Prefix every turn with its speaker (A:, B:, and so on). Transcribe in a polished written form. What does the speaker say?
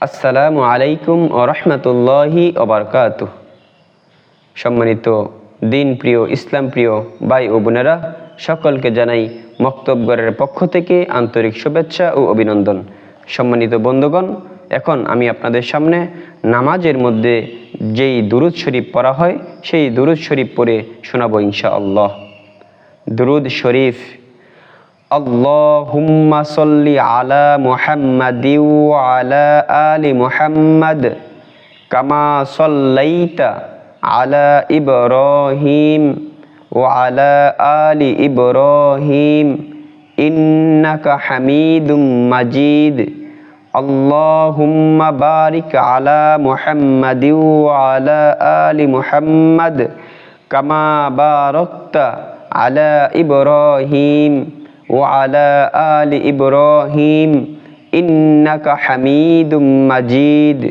A: আসসালামু আলাইকুম ওয়া রাহমাতুল্লাহি ওয়া বারাকাতুহু। সম্মানিত দিন প্রিয় ইসলাম প্রিয় ভাই ও বোনেরা, সকলকে জানাই মক্তবগড়ের পক্ষ থেকে আন্তরিক শুভেচ্ছা ও অভিনন্দন। সম্মানিত বন্ধুগণ, এখন আমি আপনাদের সামনে নামাজের মধ্যে যেই দুরূদ শরীফ পড়া হয় সেই দুরূদ শরীফ পড়ে শোনাবো ইনশাআল্লাহ। দুরূদ শরীফ। আল্লাহুম্মা সাল্লি আলা মুহাম্মাদি ওয়া আলা আলি মুহাম্মাদ কামা সাল্লাইতা আলা ইব্রাহিম ওয়া আলা আলি ইব্রাহিম ইন্নাকা হামিদুম মাজিদ। আল্লাহুম্মা বারিক আলা মুহাম্মাদি ওয়া আলা আলি মুহাম্মাদ কামা বারাকতা আলা ইব্রাহিম ওয়া আলা আলি ইব্রাহিম ইন্নাকা হামিদুম মাজিদ।